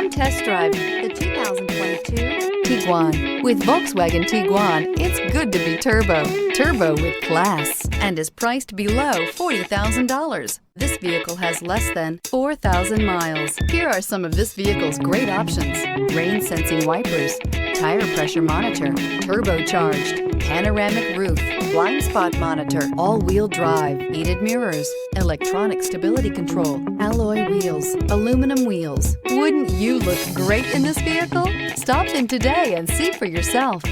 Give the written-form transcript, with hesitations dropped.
Come test drive the 2022 Tiguan. With Volkswagen Tiguan, it's good to be turbo. Turbo with class, and is priced below $40,000. This vehicle has less than 4,000 miles. Here are some of this vehicle's great options: rain sensing wipers, tire pressure monitor, turbocharged, panoramic roof, blind spot monitor, all-wheel drive, heated mirrors, electronic stability control, alloy wheels, aluminum wheels. Wouldn't you look great in this vehicle? Stop in today and see for yourself.